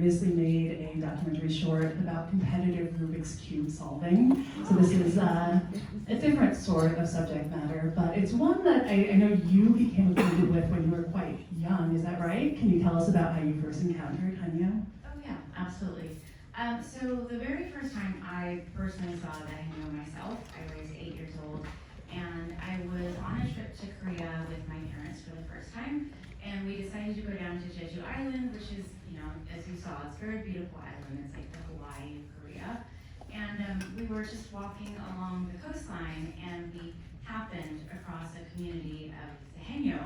previously made a documentary short about competitive Rubik's Cube solving. So this is a different sort of subject matter, but it's one that I know you became acquainted with when you were quite young, is that right? Can you tell us about how you first encountered Hanyo? Oh yeah, absolutely. So the very first time I personally saw the Hanyo myself, I was 8 years old, and I was on a trip to Korea with my parents for the first time, and we decided to go down to Jeju Island, which is, as you saw, it's a very beautiful island. It's like the Hawaii of Korea. And we were just walking along the coastline, and we happened across a community of the Hanyo.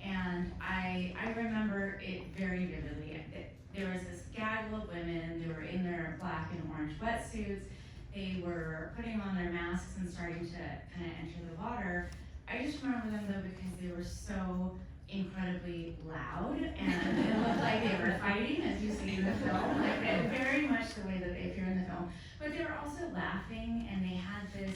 And I remember it very vividly. There was this gaggle of women. They were in their black and orange wetsuits. They were putting on their masks and starting to kind of enter the water. I just remember them though because they were so incredibly loud, and it looked like they were fighting, as you see in the film, like very much the way that they appear in the film. But they were also laughing, and they had this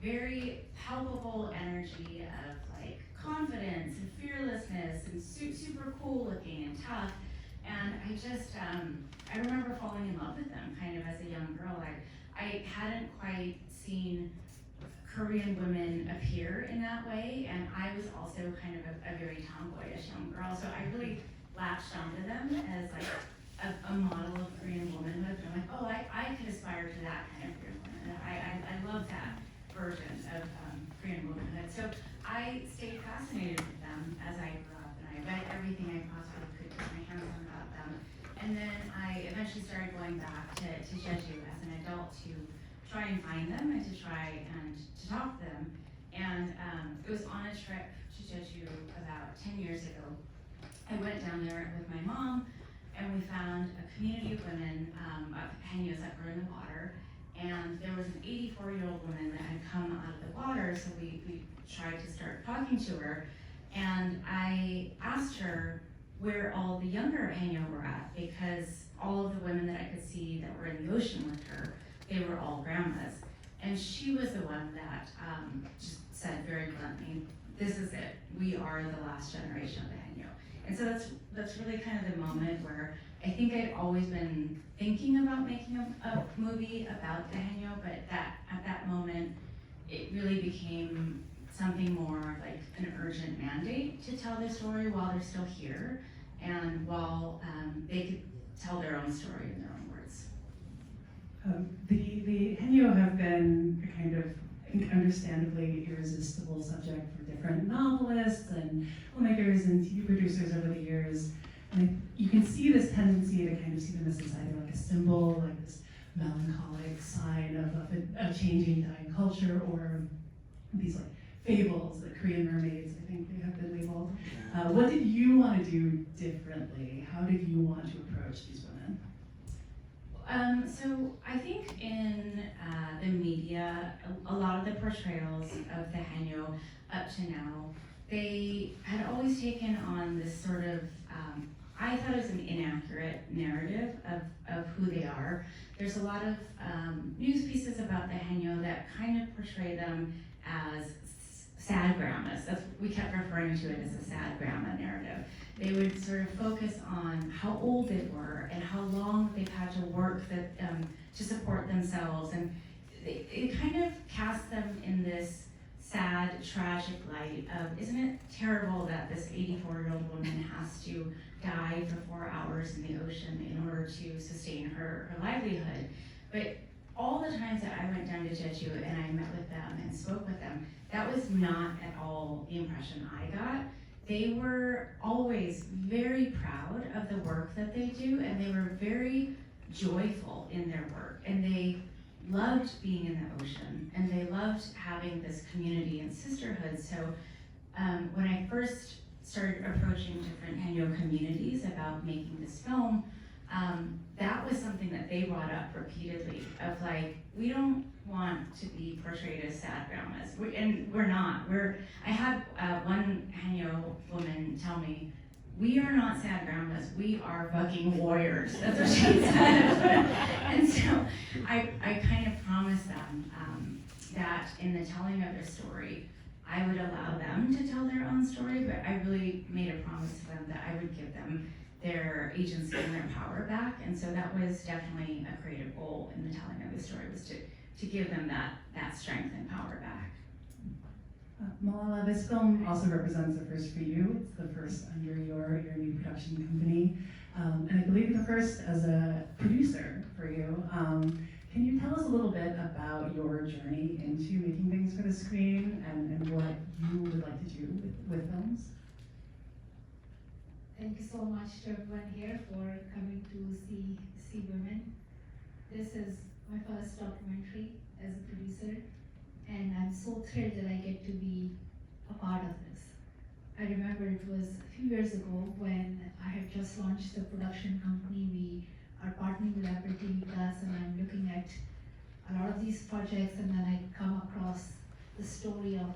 very palpable energy of like confidence and fearlessness and super cool looking and tough. And I remember falling in love with them kind of as a young girl. I hadn't quite seen Korean women appear in that way, and I was also kind of a very tomboyish young girl, so I really latched onto them as like a model of Korean womanhood. And I'm like, oh, I could aspire to that kind of Korean womanhood. I love that version of Korean womanhood. So I stayed fascinated with them as I grew up, and I read everything I possibly could get my hands on about them. And then I eventually started going back to Jeju as an adult to try and find them and to try and to talk to them. And it was on a trip to Jeju about 10 years ago. I went down there with my mom, and we found a community of women, of Hanyos that were in the water. And there was an 84-year-old woman that had come out of the water, so we tried to start talking to her. And I asked her where all the younger Hanyo were at, because all of the women that I could see that were in the ocean with her, they were all grandmas. And she was the one that just said very bluntly, this is it. We are the last generation of the Hanyo. And so that's really kind of the moment where I think I'd always been thinking about making a movie about the Hanyo, but at that moment, it really became something more like an urgent mandate to tell their story while they're still here, and while they could tell their own story in their own words. The Hanyo have been a kind of, I think, understandably irresistible subject for different novelists and filmmakers and TV producers over the years. And you can see this tendency to kind of see them as either like a symbol, like this melancholic sign of a changing, dying culture, or these like fables, like Korean mermaids, I think they have been labeled. What did you want to do differently? How did you want to approach these women? So I think in the media, a lot of the portrayals of the Hanyo up to now, they had always taken on this sort of, I thought it was an inaccurate narrative of who they are. There's a lot of news pieces about the Hanyo that kind of portray them as sad grandmas. We kept referring to it as a sad grandma narrative. They would sort of focus on how old they were and how long they've had to work to support themselves, and it kind of cast them in this sad, tragic light of, isn't it terrible that this 84-year-old woman has to die for 4 hours in the ocean in order to sustain her livelihood? But all the times that I went down to Jeju and I met with them and spoke with them, that was not at all the impression I got. They were always very proud of the work that they do, and they were very joyful in their work, and they loved being in the ocean, and they loved having this community and sisterhood. So when I first started approaching different Hanyo communities about making this film, that was something that they brought up repeatedly, of like, we don't want to be portrayed as sad grandmas, and we're not. I had one Hanyo woman tell me, we are not sad grandmas, we are fucking warriors. That's what she said. And so I kind of promised them that in the telling of their story, I would allow them to tell their own story, but I really made a promise to them that I would give them their agency and their power back. And so that was definitely a creative goal in the telling of the story, was to give them that strength and power back. Malala, this film also represents a first for you. It's the first under your new production company, and I believe the first as a producer for you. Can you tell us a little bit about your journey into making things for the screen and what you would like to do with films? Thank you so much to everyone here for coming to see Women. This is my first documentary as a producer, and I'm so thrilled that I get to be a part of this. I remember it was a few years ago when I had just launched the production company. We are partnering with Apple TV Plus, and I'm looking at a lot of these projects, and then I come across the story of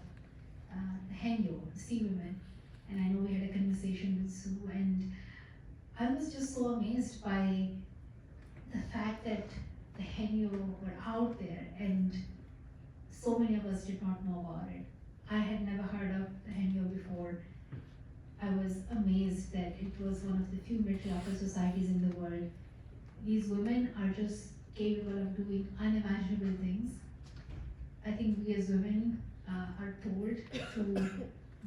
Henyo, Sea Women, and I know we had a conversation with Sue, and I was just so amazed by the fact that the Henyo were out there, and so many of us did not know about it. I had never heard of the Henyo before. I was amazed that it was one of the few matriarchal societies in the world. These women are just capable of doing unimaginable things. I think we as women are told to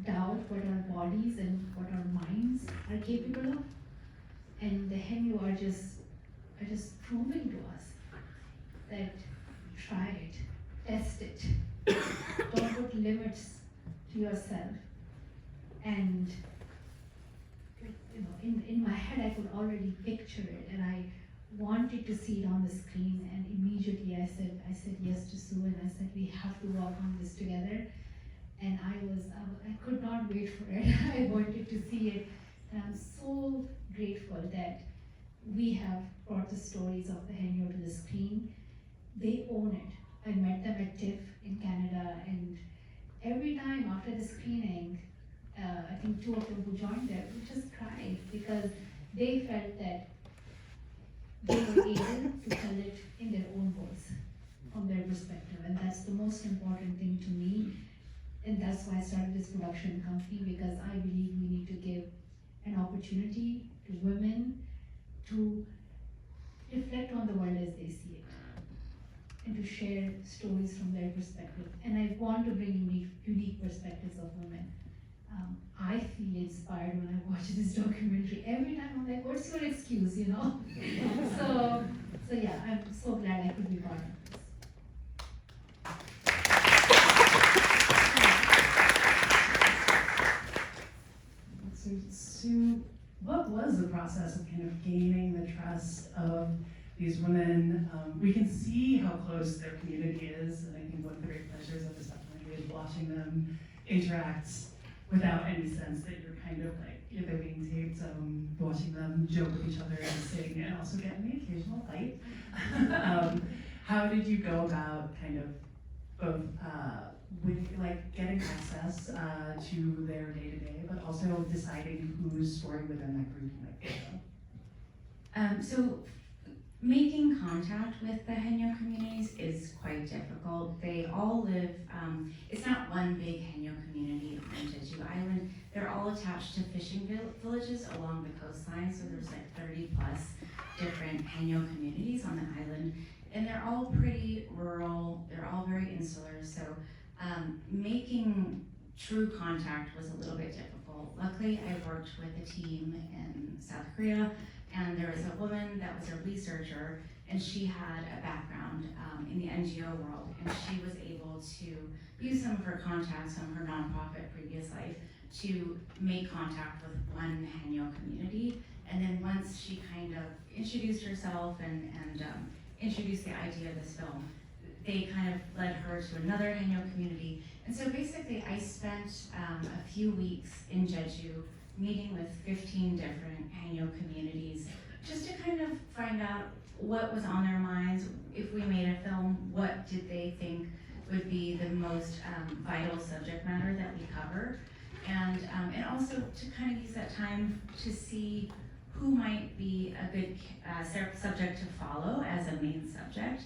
doubt what our bodies and what our minds are capable of, and the Henyo are just proving to us that try it, test it, don't put limits to yourself. And in my head I could already picture it, and I wanted to see it on the screen, and immediately I said yes to Sue, and I said we have to work on this together. And I could not wait for it. I wanted to see it, and I'm so grateful that we have brought the stories of the Henyo to the screen. They own it. I met them at TIFF in Canada, and every time after the screening, I think two of them who joined there would just cry because they felt that they were able to tell it in their own voice, from their perspective, and that's the most important thing to me. And that's why I started this production company, because I believe we need to give an opportunity to women to reflect on the world as they see it, and to share stories from their perspective. And I want to bring unique perspectives of women. I feel inspired when I watch this documentary. Every time I'm like, what's your excuse, you know? so yeah, I'm so glad I could be part of this. So Sue, what was the process of kind of gaining the trust of these women? We can see how close their community is, and I think one of the great pleasures of this documentary is watching them interact without any sense that you're kind of like, they're being taped, watching them joke with each other and sing, and also getting the occasional fight. How did you go about kind of both with like getting access to their day-to-day, but also deciding whose story within that group you might follow? So making contact with the Henyo communities is quite difficult. They all live, it's not one big Henyo community on Jeju Island. They're all attached to fishing villages along the coastline, so there's like 30 plus different Henyo communities on the island. And they're all pretty rural, they're all very insular, so making true contact was a little bit difficult. Luckily, I worked with a team in South Korea, and there was a woman that was a researcher, and she had a background in the NGO world, and she was able to use some of her contacts from her nonprofit previous life to make contact with one Henyo community. And then once she kind of introduced herself and introduced the idea of this film, they kind of led her to another Henyo community. And so basically I spent a few weeks in Jeju meeting with 15 different Henyo communities just to kind of find out what was on their minds. If we made a film, what did they think would be the most vital subject matter that we cover? And also to kind of use that time to see who might be a good subject to follow as a main subject.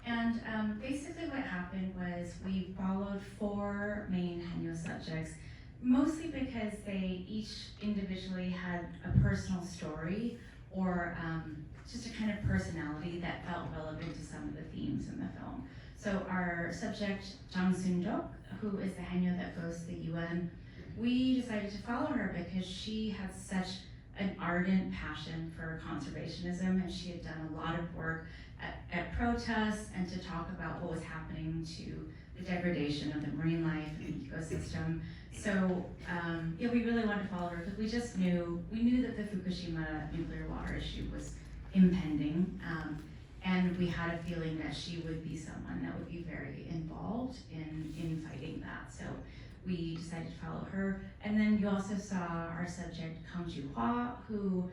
And basically what happened was we followed 4 main Henyo subjects. Mostly because they each individually had a personal story or just a kind of personality that felt relevant to some of the themes in the film. So our subject, Jang Soon-jok, who is the Haenyeo that goes to the UN, we decided to follow her because she had such an ardent passion for conservationism, and she had done a lot of work at protests and to talk about what was happening to the degradation of the marine life and the ecosystem. So yeah, we really wanted to follow her because we knew that the Fukushima nuclear water issue was impending, and we had a feeling that she would be someone that would be very involved in fighting that. So we decided to follow her. And then you also saw our subject, Kang Ju-hwa, who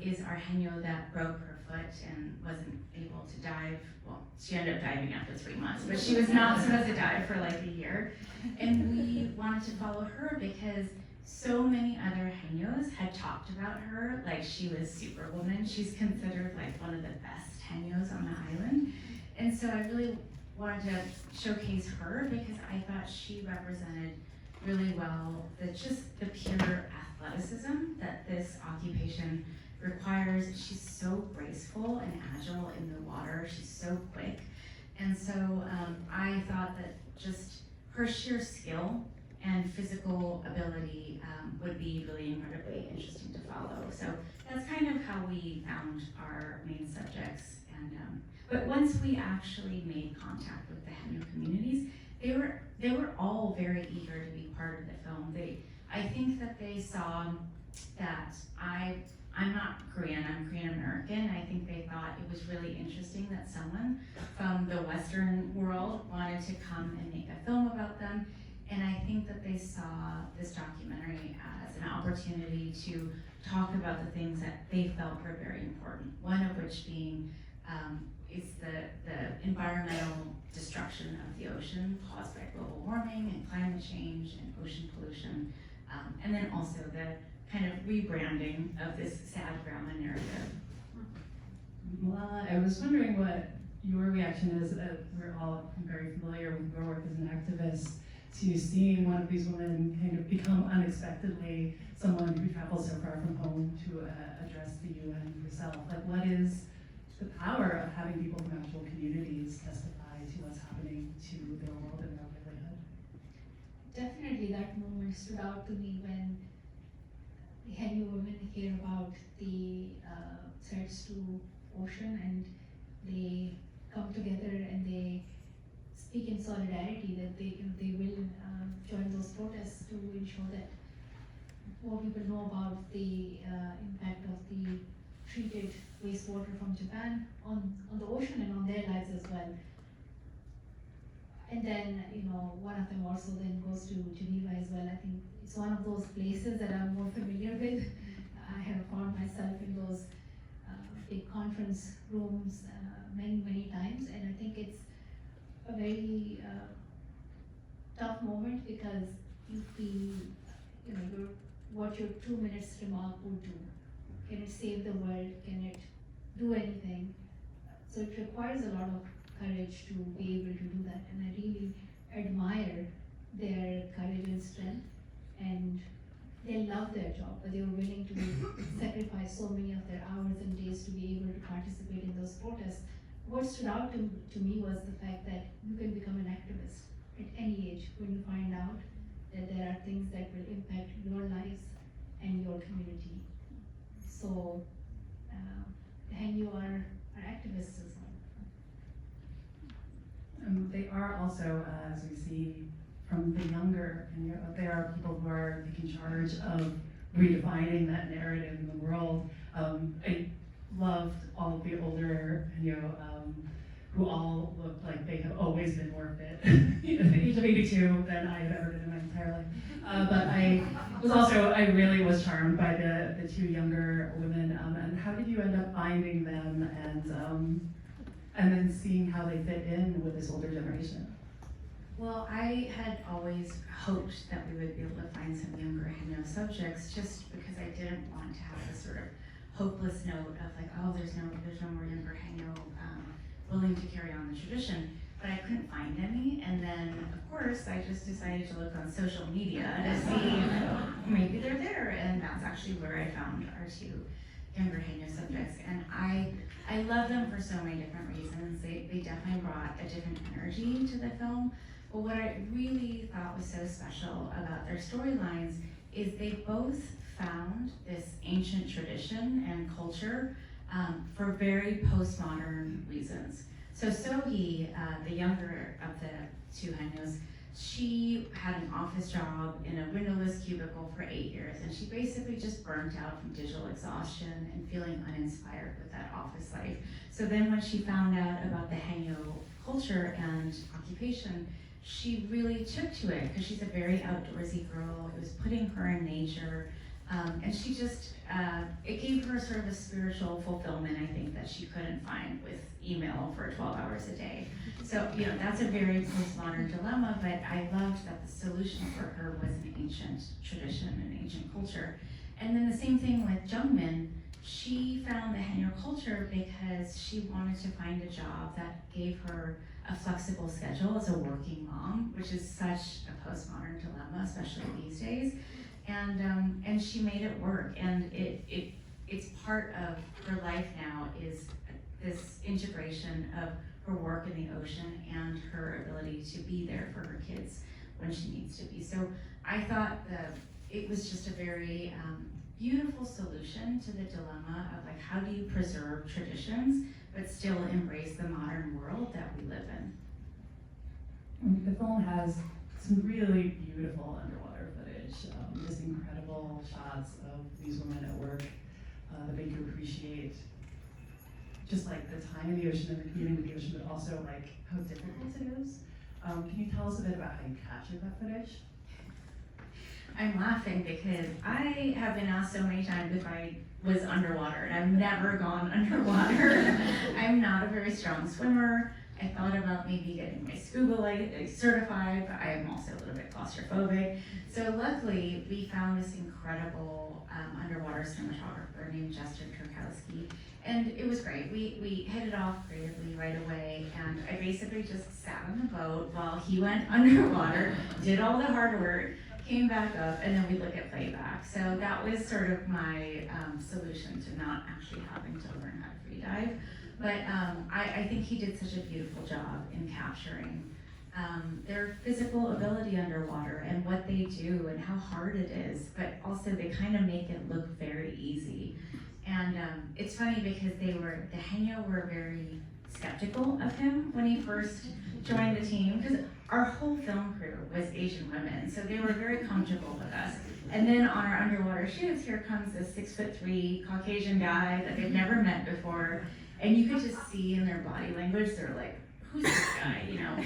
is our Haenyeo that broke her foot and wasn't able to dive. Well, she ended up diving after 3 months, but she was not supposed to dive for like a year. And we wanted to follow her because so many other Haenyeos had talked about her like she was Superwoman. She's considered like one of the best Haenyeos on the island. And so I really wanted to showcase her because I thought she represented really well just the pure athleticism that this occupation requires. She's so graceful and agile in the water. She's so quick. And so I thought that just her sheer skill and physical ability would be really incredibly interesting to follow. So that's kind of how we found our main subjects. And but once we actually made contact with the Haenyeo communities, they were all very eager to be part of the film. I think that they saw that I'm not Korean, I'm Korean American. I think they thought it was really interesting that someone from the Western world wanted to come and make a film about them. And I think that they saw this documentary as an opportunity to talk about the things that they felt were very important. One of which being is the environmental destruction of the ocean caused by global warming and climate change and ocean pollution. And then also the kind of rebranding of this sad grandma narrative. Malala, I was wondering what your reaction is. We're all very familiar with your work as an activist, to seeing one of these women kind of become unexpectedly someone who travels so far from home to address the UN herself. Like, what is the power of having people from actual communities testify to what's happening to their world and their livelihood? Definitely that moment stood out to me when the Haenyeo women hear about the threats to ocean, and they come together and they speak in solidarity that they will join those protests to ensure that more people know about the impact of the treated wastewater from Japan on the ocean and on their lives as well. And then, one of them also then goes to Geneva as well. I think it's one of those places that I'm more familiar with. I have found myself in those big conference rooms many times, and I think it's a very tough moment because you feel, what your 2 minutes remark would do. Can it save the world? Can it do anything? So it requires a lot of courage to be able to do that, and I really admire their courage and strength. And they love their job, but they were willing to sacrifice so many of their hours and days to be able to participate in those protests. What stood out to me was the fact that you can become an activist at any age when you find out that there are things that will impact your lives and your community. So the Haenyeo are activists as well. They are also, as we see from the younger, and there are people who are taking charge of redefining that narrative in the world. I loved all of the older, who all looked like they have always been more fit at the age of 82 than I have ever been in my entire life. But I really was charmed by the two younger women. And how did you end up finding them and then seeing how they fit in with this older generation? Well, I had always hoped that we would be able to find some younger Haenyeo subjects, just because I didn't want to have this sort of hopeless note of like, oh, there's no more younger Haenyeo willing to carry on the tradition. but I couldn't find any. And then, of course, I just decided to look on social media to see maybe they're there. And that's actually where I found our two younger Haño subjects. And I love them for so many different reasons. They definitely brought a different energy to the film. But what I really thought was so special about their storylines is they both found this ancient tradition and culture for very postmodern reasons. So Sohee, the younger of the two Haños, she had an office job in a windowless cubicle for 8 years, and she basically just burnt out from digital exhaustion and feeling uninspired with that office life. So then when she found out about the Haño culture and occupation, she really took to it because she's a very outdoorsy girl. It was putting her in nature, and she just, it gave her sort of a spiritual fulfillment, I think, that she couldn't find with email for 12 hours a day. So, you know, that's a very postmodern dilemma, but I loved that the solution for her was an ancient tradition and ancient culture. And then the same thing with Jungmin. She found the Haño culture because she wanted to find a job that gave her a flexible schedule as a working mom, which is such a postmodern dilemma, especially these days. And she made it work, and it's part of her life now is this integration of her work in the ocean and her ability to be there for her kids when she needs to be. So I thought it was just a very beautiful solution to the dilemma of like, how do you preserve traditions but still embrace the modern world that we live in? The film has some really beautiful underwater footage, just incredible shots of these women at work that make you appreciate just like the time in the ocean and the communing with the ocean, but also like how difficult it is. Can you tell us a bit about how you captured that footage? I'm laughing because I have been asked so many times if I was underwater, and I've never gone underwater. I'm not a very strong swimmer. I thought about maybe getting my scuba certified, but I am also a little bit claustrophobic. So luckily, we found this incredible underwater cinematographer named Justin Turkowski, and it was great. We hit it off creatively right away, and I basically just sat on the boat while he went underwater, did all the hard work, came back up, and then we look at playback. So that was sort of my solution to not actually having to learn how to free dive. But I think he did such a beautiful job in capturing their physical ability underwater and what they do and how hard it is, but also they kind of make it look very easy. And it's funny because the Haño were very skeptical of him when he first joined the team, because our whole film crew was Asian women, so they were very comfortable with us. And then on our underwater shoots, here comes this 6'3" Caucasian guy that they've never met before, and you could just see in their body language, they're like, who's this guy, you know?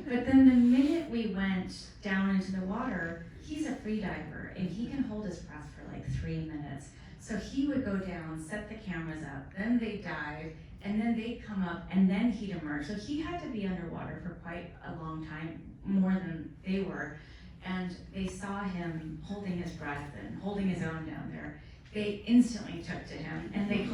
But then the minute we went down into the water, he's a free diver, and he can hold his breath for like 3 minutes. So he would go down, set the cameras up, then they'd dive, and then they'd come up, and then he'd emerge. So he had to be underwater for quite a long time, more than they were. And they saw him holding his breath and holding his own down there. They instantly took to him, and they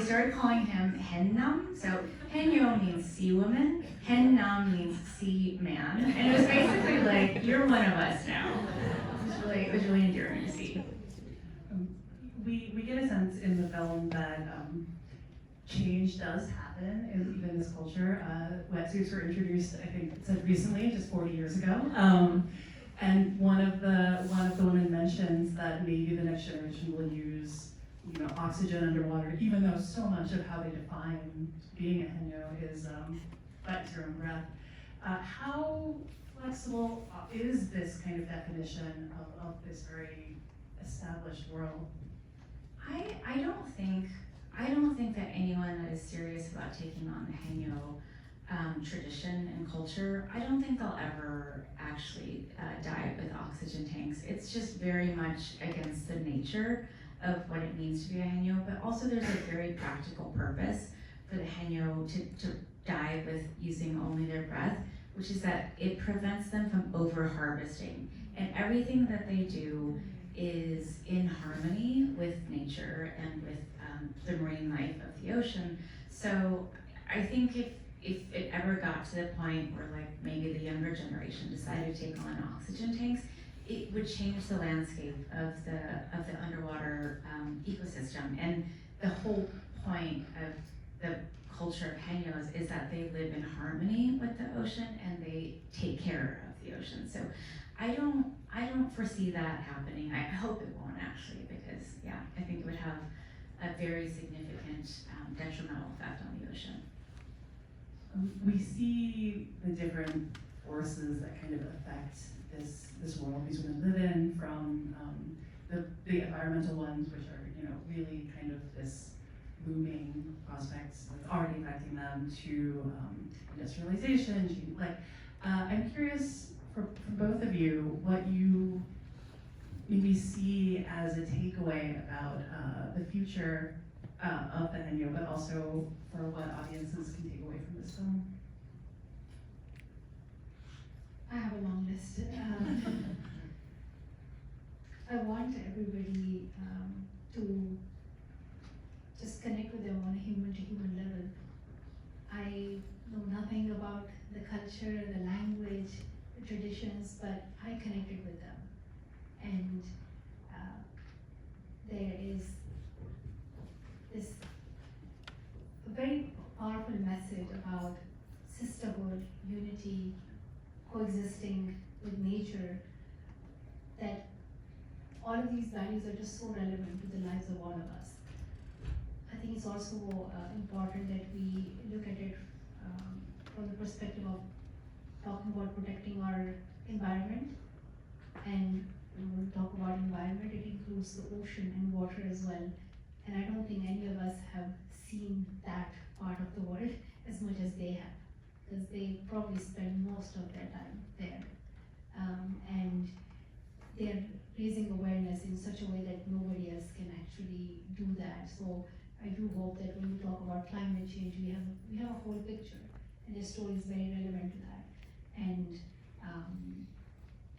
started calling him Hennam. So Haño means sea woman, Hennam means sea man. And it was basically like, you're one of us now. It was really endearing to see. We get a sense in the film that change does happen in even this culture. Wetsuits were introduced, I think it said recently, just 40 years ago. And one of the women mentions that maybe the next generation will use, oxygen underwater, even though so much of how they define being a Haño is by your own breath. How flexible is this kind of definition of this very established world? I don't think that anyone that is serious about taking on the Haño tradition and culture, I don't think they'll ever actually dive with oxygen tanks. It's just very much against the nature of what it means to be a Haño, but also there's a very practical purpose for the Haño to dive with using only their breath, which is that it prevents them from over-harvesting. And everything that they do is in harmony with nature and with the marine life of the ocean. So I think if it ever got to the point where like maybe the younger generation decided to take on oxygen tanks, it would change the landscape of the underwater ecosystem. And the whole point of the culture of Haños is that they live in harmony with the ocean and they take care of the ocean. So I don't foresee that happening. I hope it won't actually, because yeah, I think it would have a very significant detrimental effect on the ocean. We see the different forces that kind of affect this world these women live in, from the environmental ones, which are, you know, really kind of this looming prospects that's already affecting them, to industrialization, to I'm curious for both of you what you maybe see as a takeaway about the future of the Haño, but also for what audiences can take away from this film. I have a long list. I want everybody to just connect with them on a human-to-human level. I know nothing about the culture, the language, the traditions, but I connected with them. And there is this very powerful message about sisterhood, unity, coexisting with nature, that all of these values are just so relevant to the lives of all of us. I think it's also important that we look at it from the perspective of talking about protecting our environment. And when we talk about environment, it includes the ocean and water as well. And I don't think any of us have seen that part of the world as much as they have, because they probably spend most of their time there. And they're raising awareness in such a way that nobody else can actually do that. So I do hope that when we talk about climate change, we have a whole picture, and their story is very relevant to that. And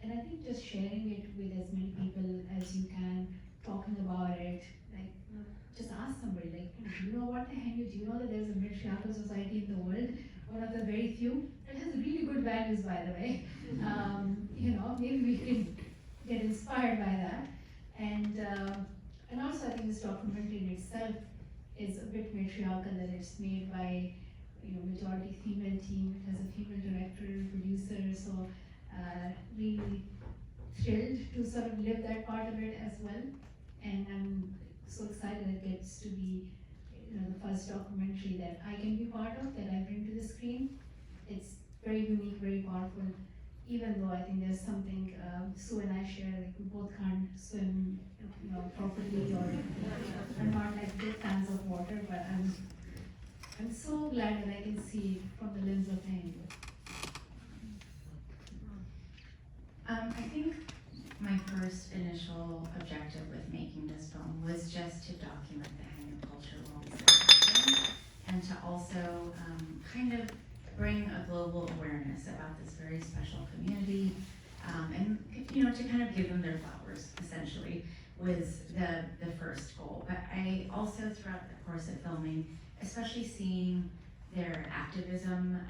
I think just sharing it with as many people as you can, talking about it, like, you know, just ask somebody, like, do you know what the Haño? Do you know that there's a matriarchal society in the world, one of the very few that has really good values, by the way. You know, maybe we can get inspired by that. And also I think this documentary in itself is a bit matriarchal, that it's made by, you know, majority female team. It has a female director, producer, so really thrilled to sort of live that part of it as well. And I'm so excited it gets to be, you know, the first documentary that I can be part of, that I bring to the screen. It's very unique, very powerful, even though I think there's something Sue and I share, like we both can't swim, you know, properly, or are not like big fans of water, but I'm so glad that I can see it from the lens of Haño. I think my first initial objective with making this film was just to document the Haño culture while we still have, and to also kind of bring a global awareness about this very special community, and, you know, to kind of give them their flowers, essentially, was the first goal. But I also, throughout the course of filming, especially seeing their activism,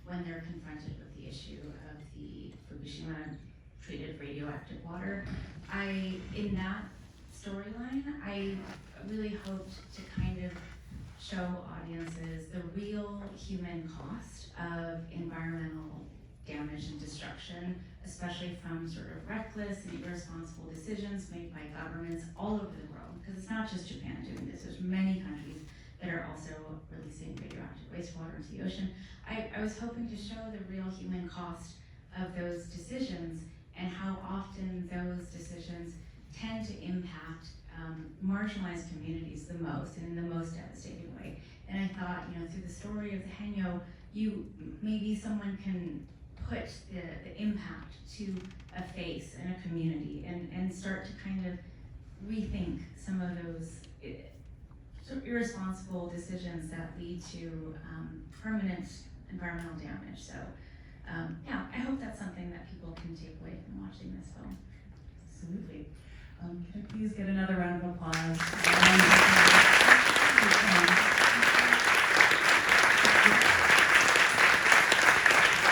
when they're confronted with the issue of the Fukushima treated radioactive water, in that storyline, I really hoped to kind of show audiences the real human cost of environmental damage and destruction, especially from sort of reckless and irresponsible decisions made by governments all over the world. Because it's not just Japan doing this, there's many countries that are also releasing radioactive wastewater into the ocean. I was hoping to show the real human cost of those decisions and how often those decisions tend to impact marginalized communities the most and in the most devastating way. And I thought, you know, through the story of the Haño, maybe someone can put the impact to a face in a community and start to kind of rethink some of those sort of irresponsible decisions that lead to permanent environmental damage. So yeah, I hope that's something that people